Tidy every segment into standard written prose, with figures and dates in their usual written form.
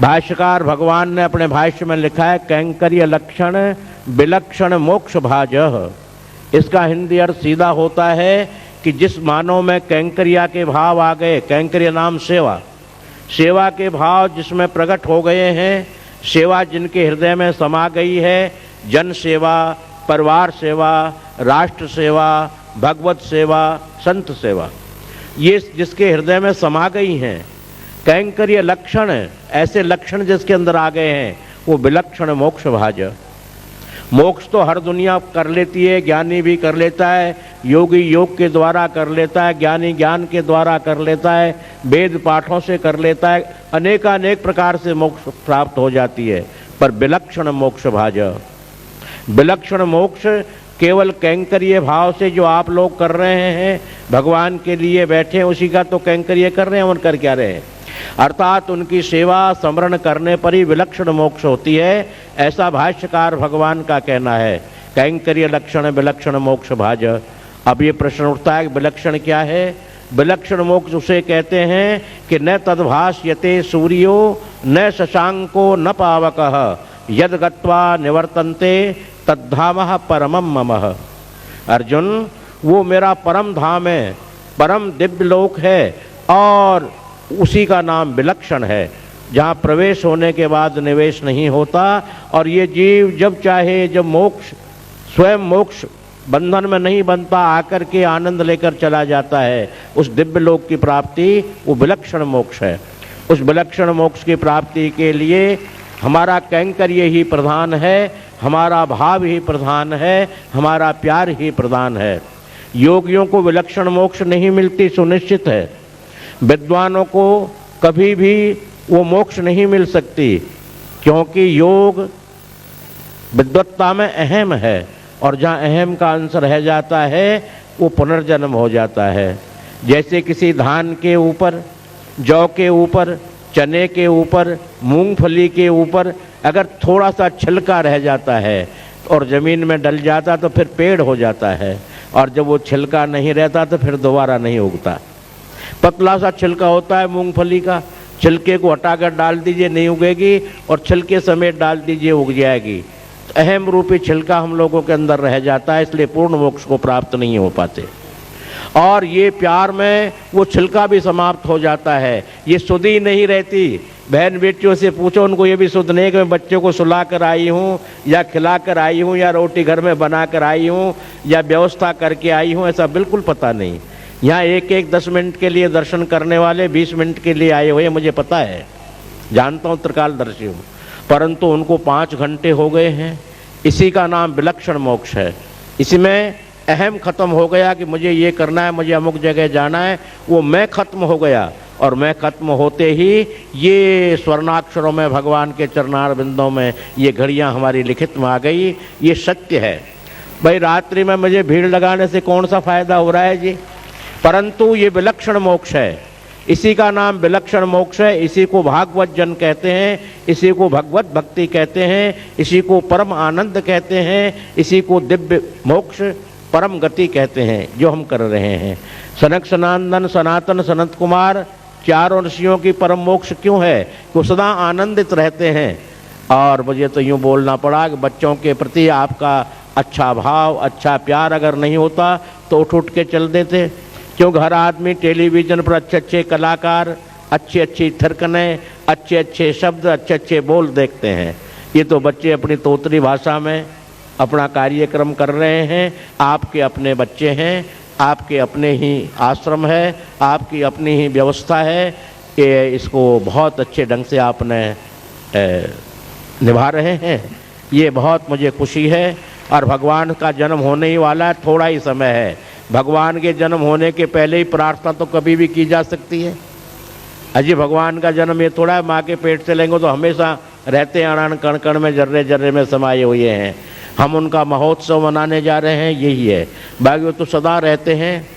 भाष्यकार भगवान ने अपने भाष्य में लिखा है कैंकर्य लक्षण विलक्षण मोक्ष भाजः। इसका हिंदी अर्थ सीधा होता है कि जिस मानव में कैंकर्या के भाव आ गए, कैंकर्य नाम सेवा, सेवा के भाव जिसमें प्रकट हो गए हैं, सेवा जिनके हृदय में समा गई है, जन सेवा, परिवार सेवा, राष्ट्र सेवा, भगवत सेवा, संत सेवा, ये जिसके हृदय में समा गई हैं, कैंकर्य लक्षण, ऐसे लक्षण जिसके अंदर आ गए हैं, वो विलक्षण मोक्ष भाज। मोक्ष तो हर दुनिया कर लेती है, ज्ञानी भी कर लेता है, योगी योग के द्वारा कर लेता है, ज्ञानी ज्ञान के द्वारा कर लेता है, वेद पाठों से कर लेता है, अनेकानेक प्रकार से मोक्ष प्राप्त हो जाती है, पर विलक्षण मोक्ष भाज। विलक्षण मोक्ष केवल कैंकर्य भाव से जो आप लोग कर रहे हैं, भगवान के लिए बैठे उसी का तो कैंकर्य कर रहे हैं, और कर क्या रहे हैं, अर्थात उनकी सेवा स्मरण करने पर ही विलक्षण मोक्ष होती है, ऐसा भाष्यकार भगवान का कहना है। कैंकर्य लक्षण विलक्षण मोक्ष भाज। अब ये प्रश्न उठता है कि विलक्षण क्या है? विलक्षण मोक्ष उसे कहते हैं कि न तद्भास्यते सूर्यो न शशांको न पावकः यद गत्वा निवर्तन्ते तद्धामः परमं ममः। अर्जुन, वो मेरा परम धाम है, परम दिव्य लोक है, और उसी का नाम विलक्षण है, जहाँ प्रवेश होने के बाद निवेश नहीं होता, और ये जीव जब चाहे, जब मोक्ष स्वयं मोक्ष बंधन में नहीं बनता, आकर के आनंद लेकर चला जाता है, उस दिव्य लोक की प्राप्ति वो विलक्षण मोक्ष है। उस विलक्षण मोक्ष की प्राप्ति के लिए हमारा कैंकर्य ही प्रधान है, हमारा भाव ही प्रधान है, हमारा प्यार ही प्रधान है। योगियों को विलक्षण मोक्ष नहीं मिलती, सुनिश्चित है। विद्वानों को कभी भी वो मोक्ष नहीं मिल सकती, क्योंकि योग विद्वत्ता में अहम है, और जहाँ अहम का अंश रह जाता है वो पुनर्जन्म हो जाता है। जैसे किसी धान के ऊपर, जौ के ऊपर, चने के ऊपर, मूंगफली के ऊपर अगर थोड़ा सा छिलका रह जाता है और ज़मीन में डल जाता तो फिर पेड़ हो जाता है, और जब वो छिलका नहीं रहता तो फिर दोबारा नहीं उगता। पतला सा छिलका होता है मूंगफली का, छिलके को हटाकर डाल दीजिए नहीं उगेगी, और छिलके समेत डाल दीजिए उग जाएगी। अहम रूपी छिलका हम लोगों के अंदर रह जाता है, इसलिए पूर्ण मोक्ष को प्राप्त नहीं हो पाते। और ये प्यार में वो छिलका भी समाप्त हो जाता है, ये सुधी नहीं रहती। बहन बेटियों से पूछो, उनको ये भी सुध नहीं कि मैं बच्चों को सुला कर आई हूँ, या खिला कर आई हूँ, या रोटी घर में बना कर आई हूँ, या व्यवस्था करके आई हूँ, ऐसा बिल्कुल पता नहीं। यहाँ एक 10 मिनट के लिए दर्शन करने वाले 20 मिनट के लिए आए हुए, मुझे पता है, जानता हूँ, त्रिकालदर्शी हूँ, परंतु उनको 5 घंटे हो गए हैं। इसी का नाम विलक्षण मोक्ष है। इसमें अहम खत्म हो गया कि मुझे ये करना है, मुझे अमुक जगह जाना है, वो मैं खत्म हो गया, और मैं खत्म होते ही ये स्वर्णाक्षरों में भगवान के चरणार बिंदों में ये घड़ियाँ हमारी लिखित में आ गई। ये सत्य है। भाई रात्रि में मुझे भीड़ लगाने से कौन सा फायदा हो रहा है जी? परंतु ये विलक्षण मोक्ष है, इसी का नाम विलक्षण मोक्ष है। इसी को भागवत जन कहते हैं, इसी को भगवत भक्ति कहते हैं, इसी को परम आनंद कहते हैं, इसी को दिव्य मोक्ष परम गति कहते हैं, जो हम कर रहे हैं। सनक सनातन सनातन सनत कुमार चारों ऋषियों की परम मोक्ष क्यों है? वो सदा आनंदित रहते हैं। और मुझे तो यूँ बोलना पड़ा कि बच्चों के प्रति आपका अच्छा भाव, अच्छा प्यार अगर नहीं होता तो उठ के चल देते। क्यों? हर आदमी टेलीविज़न पर अच्छे अच्छे कलाकार, अच्छी अच्छी थिरकने, अच्छे अच्छे शब्द, अच्छे अच्छे बोल देखते हैं। ये तो बच्चे अपनी तोतरी भाषा में अपना कार्यक्रम कर रहे हैं। आपके अपने बच्चे हैं, आपके अपने ही आश्रम है, आपकी अपनी ही व्यवस्था है कि इसको बहुत अच्छे ढंग से आपने निभा रहे हैं। ये बहुत मुझे खुशी है। और भगवान का जन्म होने ही वाला है, थोड़ा ही समय है। भगवान के जन्म होने के पहले ही प्रार्थना तो कभी भी की जा सकती है। अजी भगवान का जन्म ये थोड़ा है माँ के पेट से लेंगे तो हमेशा रहते हैं, अणान कण कण में, जर्रे जर्रे में समाये हुए हैं। हम उनका महोत्सव मनाने जा रहे हैं, यही है। बाकी वो तो सदा रहते हैं,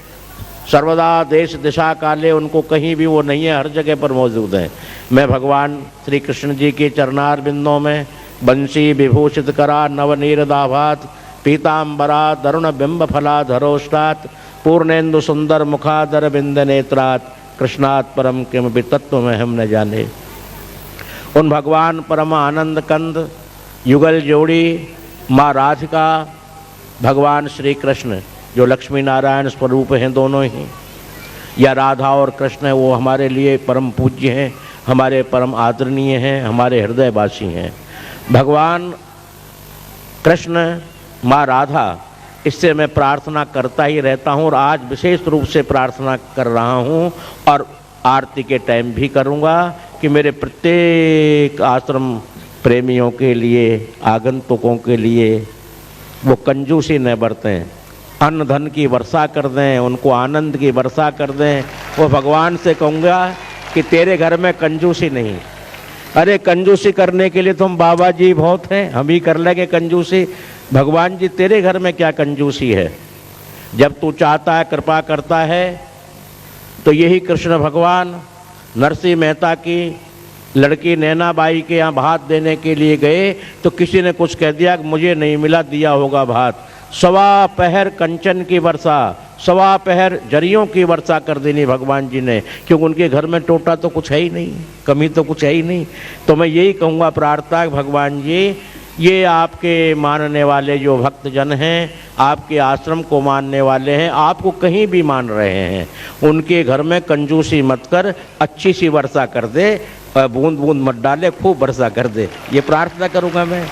सर्वदा देश दिशा काले, उनको कहीं भी वो नहीं है, हर जगह पर मौजूद हैं। मैं भगवान श्री कृष्ण जी के चरणार बिंदों में बंशी विभूषित करा नवनीर दाभात पीताम्बरा दरुण बिंब फलाधरोष्टात् पूर्णेन्दु सुंदर मुखादर बिंद नेत्रात् कृष्णात् परम किम भी तत्व में हम न जाने। उन भगवान परम आनंद कंद युगल जोड़ी माँ राधिका भगवान श्री कृष्ण जो लक्ष्मी नारायण स्वरूप हैं दोनों ही, या राधा और कृष्ण है, वो हमारे लिए परम पूज्य हैं, हमारे परम आदरणीय हैं, हमारे हृदयवासी हैं। भगवान कृष्ण माँ राधा, इससे मैं प्रार्थना करता ही रहता हूँ और आज विशेष रूप से प्रार्थना कर रहा हूँ और आरती के टाइम भी करूँगा कि मेरे प्रत्येक आश्रम प्रेमियों के लिए, आगंतुकों के लिए वो कंजूसी न बरतें, अन्न धन की वर्षा कर दें, उनको आनंद की वर्षा कर दें। वो भगवान से कहूँगा कि तेरे घर में कंजूसी नहीं। अरे कंजूसी करने के लिए तुम बाबा जी बहुत हैं, हम ही कर लेंगे कंजूसी। भगवान जी तेरे घर में क्या कंजूसी है? जब तू चाहता है, कृपा करता है, तो यही कृष्ण भगवान नरसिंह मेहता की लड़की नैनाबाई के यहाँ भात देने के लिए गए तो किसी ने कुछ कह दिया कि मुझे नहीं मिला, दिया होगा भात। सवा पहर कंचन की वर्षा, सवा पहर जरियों की वर्षा कर देनी भगवान जी ने, क्योंकि उनके घर में टोटा तो कुछ है ही नहीं, कमी तो कुछ है ही नहीं। तो मैं यही कहूँगा प्रार्थना, भगवान जी ये आपके मानने वाले जो भक्तजन हैं, आपके आश्रम को मानने वाले हैं, आपको कहीं भी मान रहे हैं, उनके घर में कंजूसी मत कर, अच्छी सी वर्षा कर दे, बूंद बूंद मत डाले, खूब वर्षा कर दे, ये प्रार्थना करूँगा मैं।